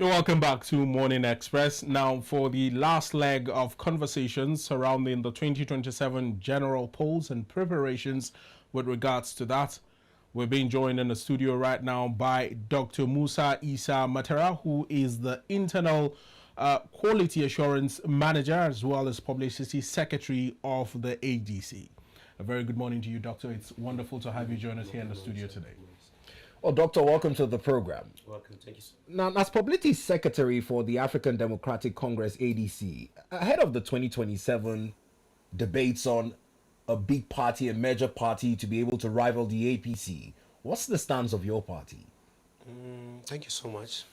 You're welcome back to Morning Express. Now, for the last leg of conversations surrounding the 2027 general polls and preparations with regards to that, we're being joined in the studio right now by Dr. Musa Isa Matara, who is the Internal Quality Assurance Manager as well as Publicity Secretary of the ADC. A very good morning to you, Doctor. It's wonderful to have you join us here in the studio today. Well, Doctor, welcome to the program. Welcome, thank you, sir. Now, as Publicity Secretary for the African Democratic Congress, ADC, ahead of the 2027 debates on a big party, a major party to be able to rival the APC, what's the stance of your party? Thank you so much.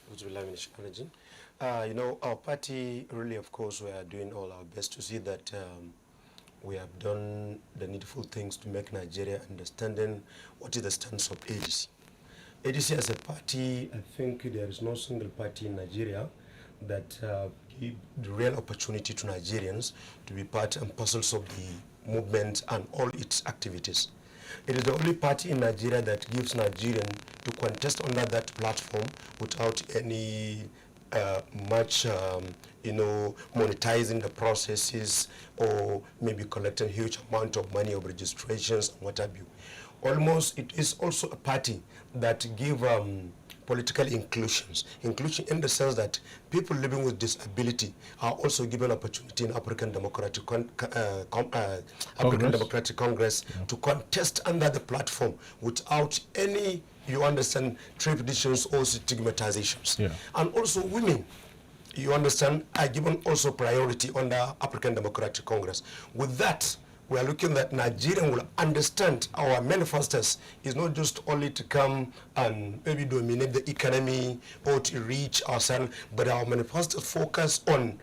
Our party really, of course, we are doing all our best to see that we have done the needful things to make Nigeria understanding what is the stance of ADC. ADC as a party, I think there is no single party in Nigeria that give the real opportunity to Nigerians to be part and parcels of the movement and all its activities. It is the only party in Nigeria that gives Nigerians to contest under that platform without any monetizing the processes or maybe collecting huge amount of money of registrations and what have you. Almost, it is also a party that give political inclusion in the sense that people living with disability are also given opportunity in African Democratic Congress to contest under the platform without any, traditions or stigmatizations. Yeah. And also women, are given also priority under African Democratic Congress. With that, we are looking that Nigerians will understand our manifestos is not just only to come and maybe dominate the economy or to reach ourselves, but our manifestos focus on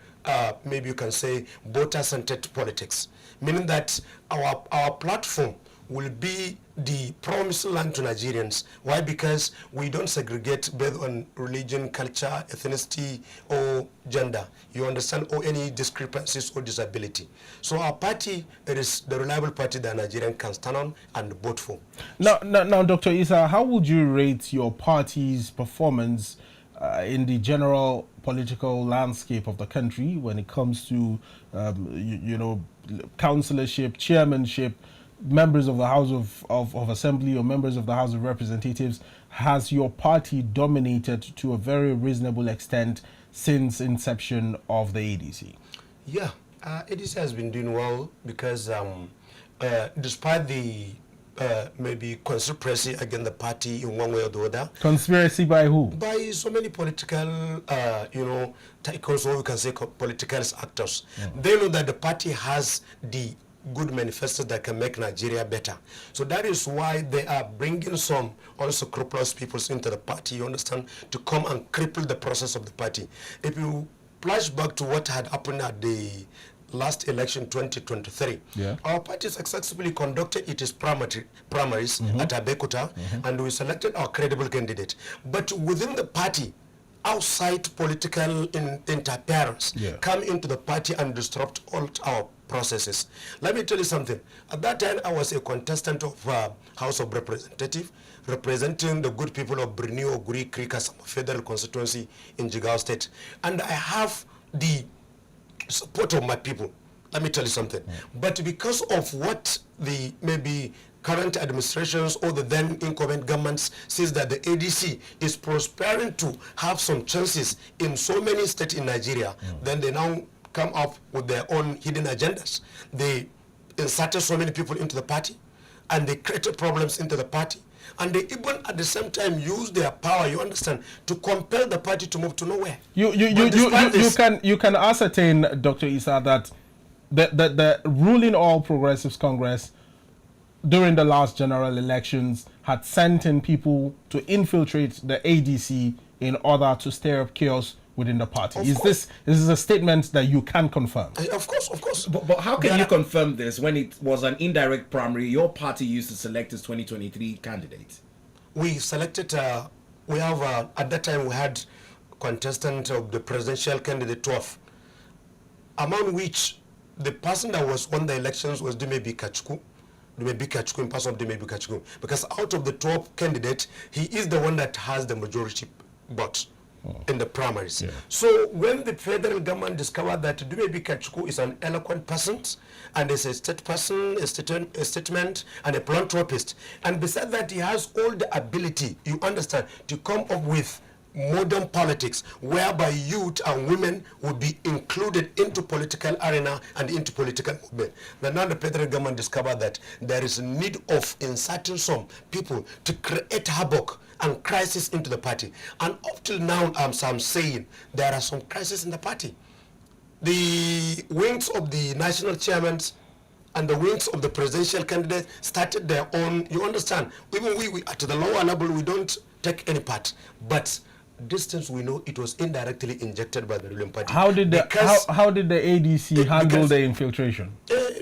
maybe you can say voter-centered politics, meaning that our platform will be the promised land to Nigerians. Why? Because we don't segregate based on religion, culture, ethnicity, or gender. You understand? Or any discrepancies or disability. So our party, it is the reliable party that Nigerian can stand on and vote for. Now, Dr. Isa, how would you rate your party's performance in the general political landscape of the country when it comes to, councillorship, chairmanship, members of the House of Assembly or members of the House of Representatives? Has your party dominated to a very reasonable extent since inception of the ADC? Yeah, ADC has been doing well because despite the maybe conspiracy against the party in one way or the other. Conspiracy by who? By so many political, tycoons, or we can say political actors. They know that the party has the good manifesto that can make Nigeria better. So that is why they are bringing some also scrupulous people into the party, you understand, to come and cripple the process of the party. If you flash back to what had happened at the last election 2023, our party successfully conducted its primaries at Abeokuta, and we selected our credible candidate. But within the party, outside political interference come into the party and disrupt all our processes. Let me tell you something. At that time, I was a contestant of House of Representatives, representing the good people of Borneo, Guri, Krikas, federal constituency in Jigawa State. And I have the support of my people. Let me tell you something. But because of what the maybe current administrations or the then incumbent governments says that the ADC is prospering to have some chances in so many states in Nigeria, then they now come up with their own hidden agendas. They inserted so many people into the party, and they created problems into the party, and they even at the same time use their power, you understand, to compel the party to move to nowhere. You can ascertain, Dr. Isa, that the ruling All Progressives Congress during the last general elections had sent in people to infiltrate the ADC in order to stir up chaos within the party. Is this a statement that you can confirm? Of course. But how can you confirm this when it was an indirect primary your party used to select its 2023 candidate? We selected, we have, at that time we had contestant of the presidential candidate 12, among which the person that was won the elections was Dumebi Kachuku. In person of Dumebi Kachuku. Because out of the 12 candidates, he is the one that has the majority votes. in the primaries. Yeah. So when the federal government discovered that Dumebi Kachuku is an eloquent person and is a state person, a statement, and a philanthropist, and besides that he has all the ability, you understand, to come up with modern politics whereby youth and women would be included into political arena and into political movement. But now the federal government discovered that there is a need of inserting some people to create havoc and crisis into the party. And up till now, I'm saying there are some crises in the party. The wings of the national chairmen and the wings of the presidential candidates started their own, you understand, even we at the lower level, we don't take any part. But distance, we know it was indirectly injected by the ruling party. How did the ADC handle the infiltration?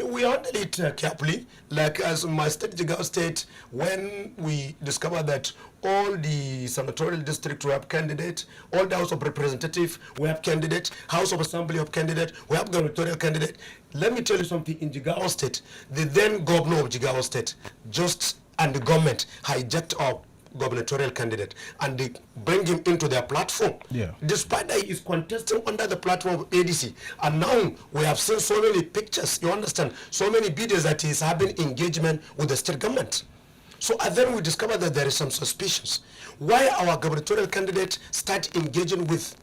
We handled it carefully. Like as my state, Jigawa State, when we discovered that all the senatorial district we have candidate, all the House of Representatives we have candidate, House of Assembly of candidate, we have gubernatorial candidate. Let me tell you something. In Jigawa State, the then governor of Jigawa State, and the government hijacked our gubernatorial candidate and they bring him into their platform. Yeah. Despite that he is contesting under the platform of ADC. And now we have seen so many pictures, you understand, so many videos that he is having engagement with the state government. So and then we discovered that there is some suspicions. Why our gubernatorial candidate start engaging with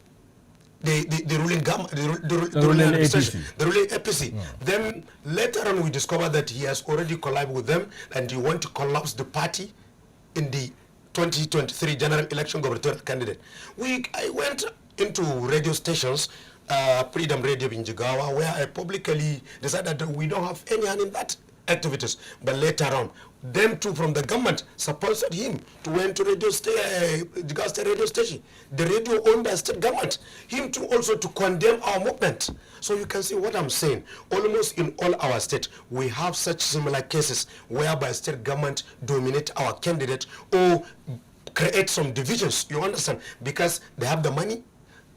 the ruling government, the ruling administration, the ruling APC. Yeah. Then later on we discovered that he has already collabed with them and he want to collapse the party in the 2023 general election gubernatorial candidate. I went into radio stations, Freedom Radio in Jigawa, where I publicly decided that we don't have any hand in that activities. But later on, them too from the government sponsored him to went to Jigawa State radio station. The radio owned by state government. Him too also to condemn our movement. So you can see what I'm saying. Almost in all our state, we have such similar cases whereby state government dominate our candidate or create some divisions, you understand? Because they have the money,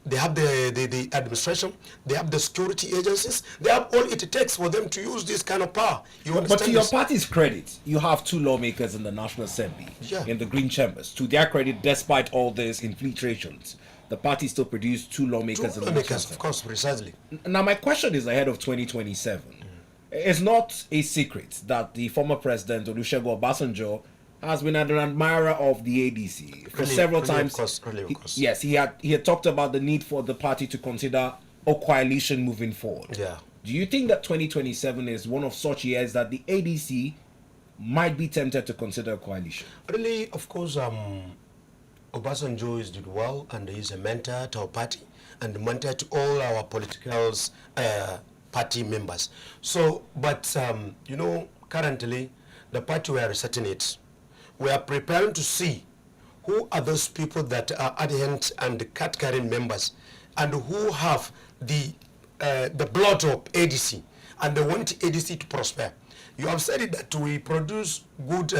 they have the administration, they have the security agencies, they have all it takes for them to use this kind of power. You understand? But to your party's credit, you have two lawmakers in the National Assembly, in the Green Chambers. To their credit, despite all these infiltrations, the party still produced two lawmakers in the National Assembly. Of course, precisely. Now, my question is ahead of 2027. It's not a secret that the former president, Olusegun Obasanjo, has been an admirer of the ADC for several times. Of course. Yes, he had talked about the need for the party to consider a coalition moving forward. Yeah. Do you think that 2027 is one of such years that the ADC might be tempted to consider a coalition? Really, of course, Obasanjo is did well and he is a mentor to our party and a mentor to all our political party members. So, but, you know, currently, the party we are resetting it. We are preparing to see who are those people that are adherent and card-carrying members and who have the blood of ADC and they want ADC to prosper. You have said it that we produce good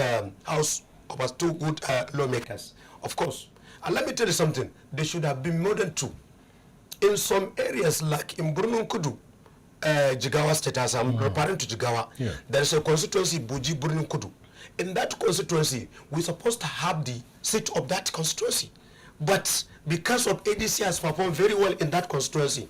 house of two good lawmakers, of course. And let me tell you something, there should have been more than two. In some areas like in Burunkudu, Jigawa State, as I'm referring to Jigawa, there is a constituency, Buji Burunkudu. In that constituency, we're supposed to have the seat of that constituency. But because of ADC has performed very well in that constituency,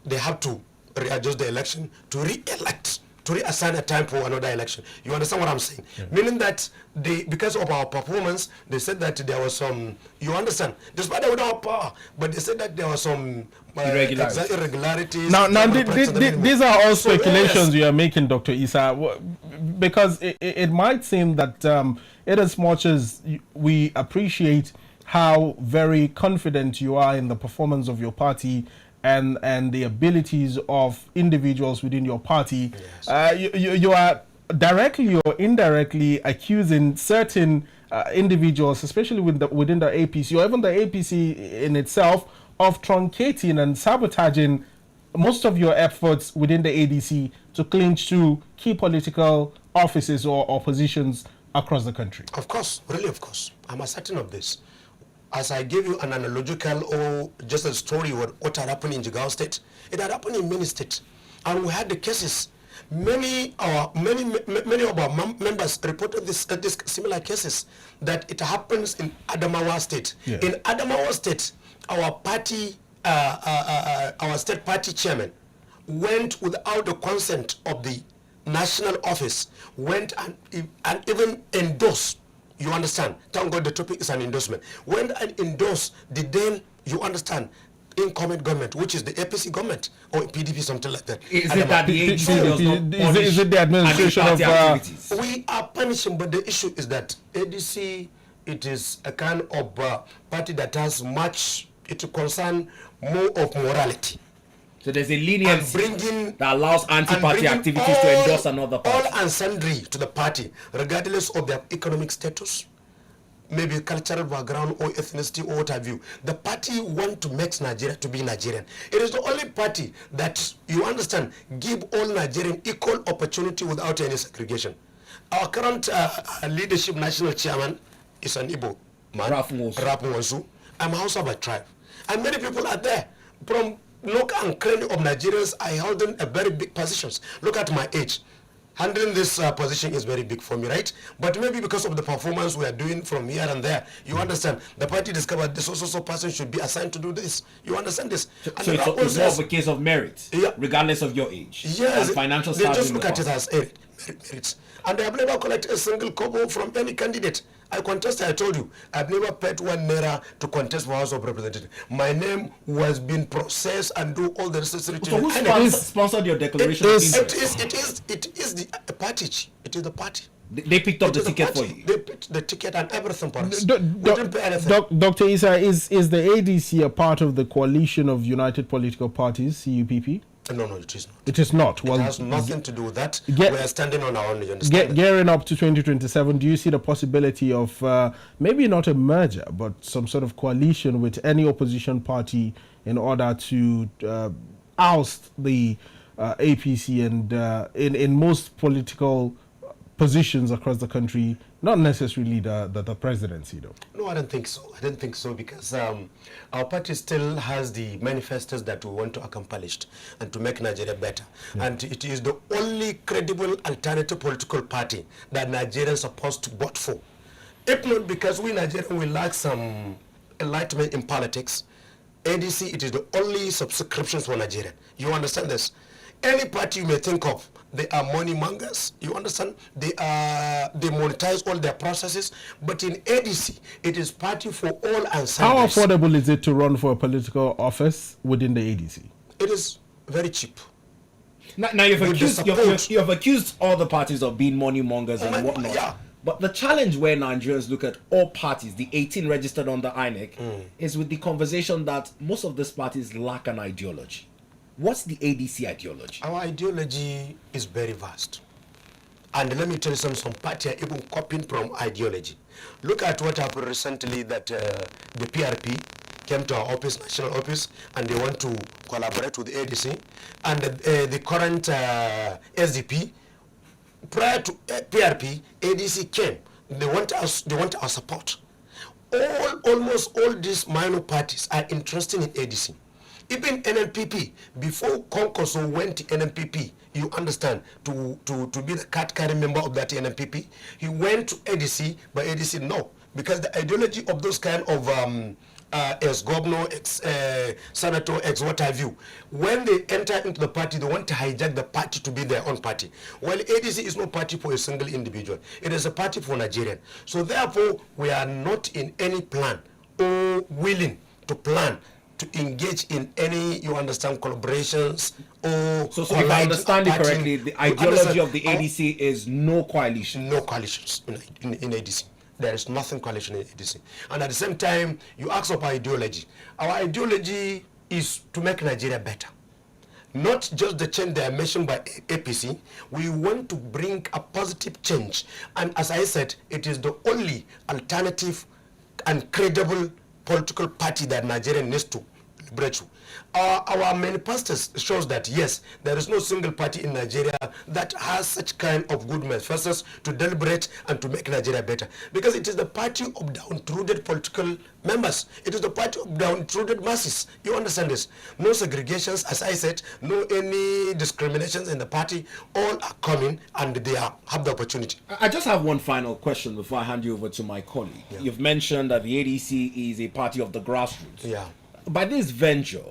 they have to readjust the election to re-elect, to reassign a time for another election. You understand what I'm saying? Yeah. Meaning that because of our performance, they said that there was some, you understand, despite that we don't have power, but they said that there was some irregularities. Now these are all speculations you are making, Dr. Isa, because it might seem that in as much as we appreciate how very confident you are in the performance of your party and the abilities of individuals within your party, you are directly or indirectly accusing certain individuals, especially within the APC or even the APC in itself, of truncating and sabotaging most of your efforts within the ADC to clinch to key political offices or positions across the country. Of course, really, of course. I'm certain of this. As I gave you an analogical or just a story what had happened in Jigawa State, it had happened in many states. And we had the cases. Many of our members reported this similar cases that it happens in Adamawa State. Yeah. In Adamawa State, our party, our state party chairman went without the consent of the national office, went and even endorsed, you understand, thank God the topic is an endorsement, went and endorsed the then, you understand, incoming government, which is the APC government or PDP, something like that. Is it that the ADC does not punish is it the administration anti-party of activities? We are punishing, but the issue is that ADC, it is a kind of party that has much, it concern more of morality. So there's a leniency bringing, that allows anti-party bringing activities to endorse another party. All and sundry to the party, regardless of their economic status, maybe cultural background or ethnicity or what have you. The party want to make Nigeria to be Nigerian. It is the only party that, you understand, give all Nigerians equal opportunity without any segregation. Our current leadership national chairman is an Igbo man, Rapunwasu. I'm Hausa by tribe. And many people are there. From look and credit of Nigerians are holding a very big positions. Look at my age. Handling this position is very big for me, right? But maybe because of the performance we are doing from here and there, you understand, the party discovered this so person should be assigned to do this. You understand this? So it's more of a case of merit, regardless of your age. Yes, and financial they status. just look at it as merits. And I have never collected a single kobo from any candidate. I contested, I told you, I've never paid 1 naira to contest for House of Representatives. My name was being processed and do all the necessary So who sponsored your declaration of interest? It is the party. It is the party. They picked up the ticket for you. They picked the ticket and everything for us. We didn't pay anything. Dr. Isa, is the ADC a part of the coalition of United Political Parties, CUPP? No, it is not. It is not. Well, it has nothing to do with that. We are standing on our own, you understand? Gearing up to 2027, do you see the possibility of maybe not a merger, but some sort of coalition with any opposition party in order to oust the APC and in most political positions across the country, not necessarily the presidency, though? No, I don't think so. I don't think so because our party still has the manifestos that we want to accomplish and to make Nigeria better. Yeah. And it is the only credible alternative political party that Nigerians are supposed to vote for. If not because we Nigerians will lack some enlightenment in politics, ADC, it is the only subscriptions for Nigeria. You understand this? Any party you may think of, they are money mongers, you understand? They monetize all their processes, but in ADC, it is party for all and sundry. How affordable is it to run for a political office within the ADC? It is very cheap. Now you've accused all the parties of being money mongers and whatnot. Yeah. But the challenge where Nigerians look at all parties, the 18 registered under INEC, is with the conversation that most of these parties lack an ideology. What's the ADC ideology? Our ideology is very vast. And let me tell you some parties are even copying from ideology. Look at what happened recently that the PRP came to our office, national office, and they want to collaborate with the ADC. And the current SDP, prior to PRP, ADC came. They want our support. Almost all these minor parties are interested in ADC. Even NNPP, before Konkoso went to NNPP, you understand, to be the card-carrying member of that NNPP, he went to ADC, but ADC no, because the ideology of those kind of ex-governor, ex-senator, ex-what have you, when they enter into the party, they want to hijack the party to be their own party. Well, ADC is no party for a single individual. It is a party for Nigerian. So therefore, we are not in any plan or willing to plan to engage in any, you understand, collaborations or... So if I understand it correctly, the ideology of the ADC is no coalition. No coalitions in ADC. There is nothing coalition in ADC. And at the same time, you ask of our ideology. Our ideology is to make Nigeria better. Not just the change that I mentioned by APC. We want to bring a positive change. And as I said, it is the only alternative and credible political party that Nigeria needs to liberate to. Our manifestos shows that yes, there is no single party in Nigeria that has such kind of good manifestos to deliberate and to make Nigeria better. Because it is the party of downtrodden political members. It is the party of downtrodden masses. You understand this? No segregations, as I said, no any discriminations in the party. All are coming and they have the opportunity. I just have one final question before I hand you over to my colleague. Yeah. You've mentioned that the ADC is a party of the grassroots. Yeah. by this venture,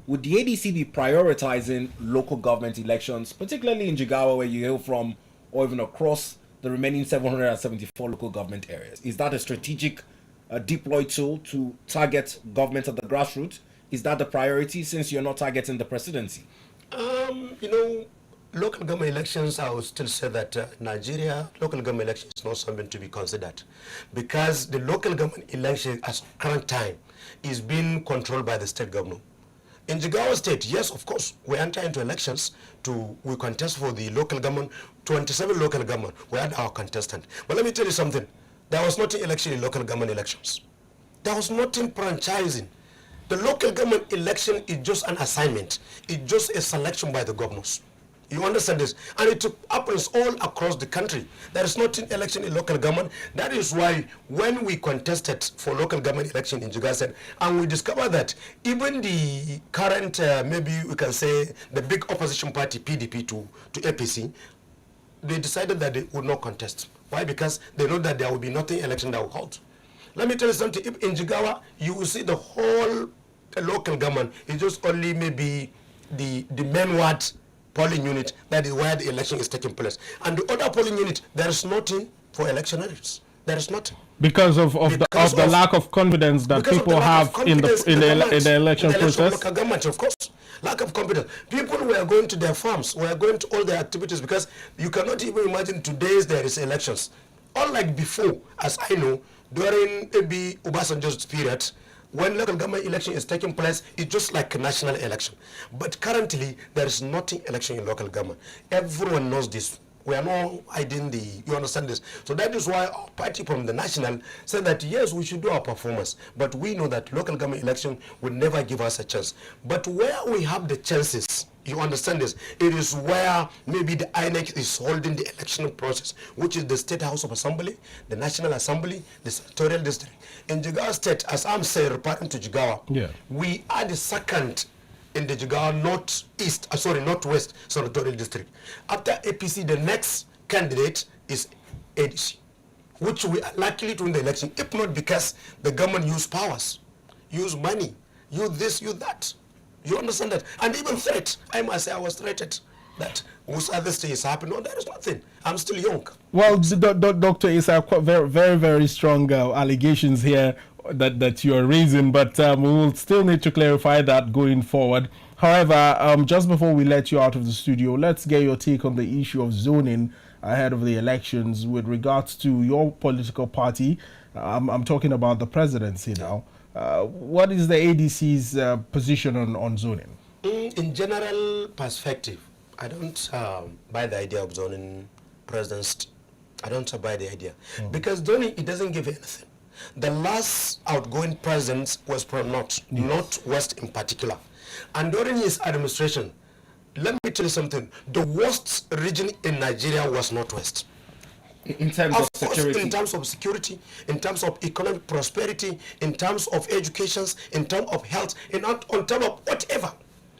would the ADC be prioritizing local government elections, particularly in Jigawa, where you hail from, or even across the remaining 774 local government areas? Is that a strategic deployed tool to target government at the grassroots? Is that the priority, since you're not targeting the presidency? You know, local government elections, I would still say that Nigeria, local government election is not something to be considered, because the local government election at current time is being controlled by the state government. In Jigawa State, yes, of course, we enter into elections we contest for the local government, 27 local government, we had our contestant. But let me tell you something, there was not an election in local government elections. There was nothing franchising. The local government election is just an assignment. It's just a selection by the governors. You understand this? And it happens all across the country. There is not an election in local government. That is why when we contested for local government election in Jigawa State, and we discovered that even the current, maybe we can say, the big opposition party, PDP to APC, they decided that they would not contest. Why? Because they know that there will be nothing election that will hold. Let me tell you something. If in Jigawa, you will see the whole local government is just only maybe the main ward polling unit, that is where the election is taking place. And the other polling unit, there is nothing for electionaries. There is nothing. Because of the lack of confidence that people have in the election process? Local government, of course. Lack of confidence. People were going to their farms, were going to all their activities, because you cannot even imagine today's there is elections. Unlike before, as I know, during maybe Obasanjo's period, when local government election is taking place, it's just like a national election. But currently, there is nothing election in local government. Everyone knows this. We are not hiding you understand this? So that is why our party from the national said that, yes, we should do our performance. But we know that local government election will never give us a chance. But where we have the chances, you understand this, it is where maybe the INEC is holding the election process, which is the State House of Assembly, the National Assembly, the Senatorial District. In Jigawa State, as I'm saying, referring to Jigawa, we are the second in the Jigawa Northwest Senatorial District. After APC, the next candidate is ADC, which we are likely to win the election, if not because the government use powers, use money, use this, use that. You understand that? And even threat. I must say I was threatened that Musa Isa is happening. No, there is nothing. I'm still young. Well, Dr. Isa, very, very, very strong allegations here that you are raising, but we will still need to clarify that going forward. However, just before we let you out of the studio, let's get your take on the issue of zoning ahead of the elections with regards to your political party. I'm talking about the presidency now. What is the ADC's position on zoning? In general perspective, I don't buy the idea of zoning presidents. I don't buy the idea. Because zoning, it doesn't give anything. The last outgoing president was from Northwest in particular. And during his administration, let me tell you something, the worst region in Nigeria was Northwest. In terms of security? In terms of security, in terms of economic prosperity, in terms of education, in terms of health, on terms of whatever.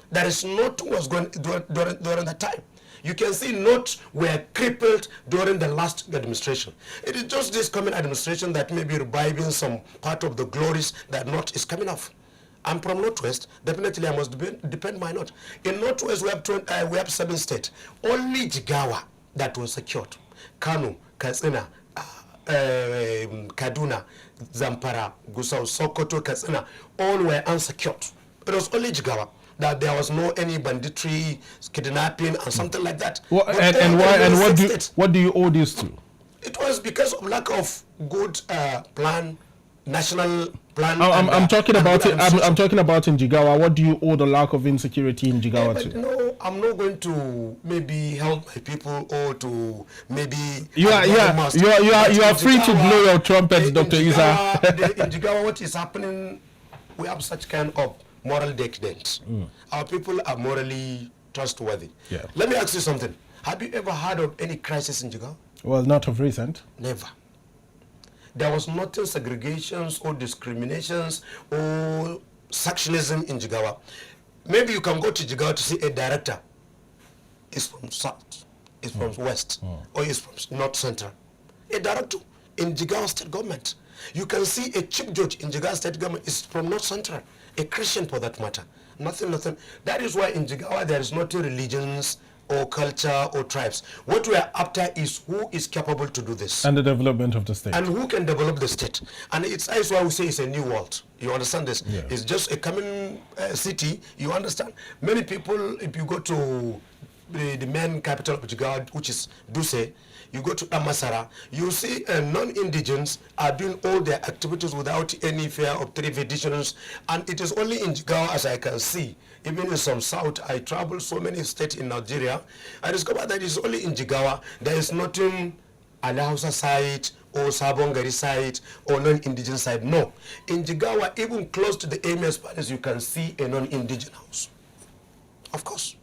There is not what was going during that time. You can see North were crippled during the last administration. It is just this coming administration that may be reviving some part of the glories that North is coming off. I'm from Northwest. Definitely, I must depend my North. In Northwest, we have 7 states. Only Jigawa that was secured. Kano, Katsina, Kaduna, Zampara, Gusau, Sokoto, Katsina, all were unsecured. It was only Jigawa that there was no any banditry, kidnapping, and something like that. Well, what do you owe this to? It was because of lack of good plan, national plan. I'm talking about it. I'm talking about in Jigawa. What do you owe the lack of insecurity in Jigawa to? No, I'm not going to maybe help my people or to maybe. You are free to blow your trumpet, Dr. Isa. In Jigawa, what is happening? We have such kind of moral decadence. Our people are morally trustworthy. Yeah. Let me ask you something. Have you ever heard of any crisis in Jigawa? Well, not of recent. Never. There was nothing segregations or discriminations or sectionism in Jigawa. Maybe you can go to Jigawa to see a director. Is from South, is from West, or is from North Central. A director in Jigawa State Government. You can see a chief judge in Jigawa State Government is from North Central. a Christian for that matter. Nothing. That is why in Jigawa there is not religions or culture or tribes. What we are after is who is capable to do this. And the development of the state. And who can develop the state. And that's why we say it's a new world. You understand this? Yeah. It's just a common city. You understand? Many people, if you go to the main capital of Jigawa, which is Duse, you go to Amasara, you see non-indigens are doing all their activities without any fear of thrift editions, and it is only in Jigawa, as I can see. Even in some south, I travel so many states in Nigeria, I discovered that it's only in Jigawa. There is nothing Alausa side or Sabongari side or non-indigenous side. No. In Jigawa, even close to the AMS palace, you can see a non-indigenous house. Of course.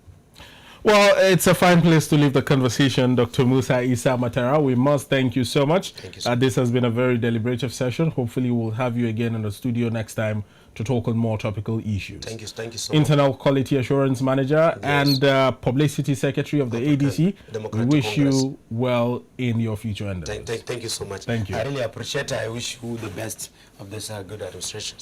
Well, it's a fine place to leave the conversation, Dr. Musa Isa Matara. We must thank you so much. Thank you so much. This has been a very deliberative session. Hopefully, we'll have you again in the studio next time to talk on more topical issues. Thank you so much. Internal Quality Assurance Manager and Publicity Secretary of the ADC. We wish you well in your future endeavors. Thank you so much. Thank you. I really appreciate it. I wish you the best of this good administration.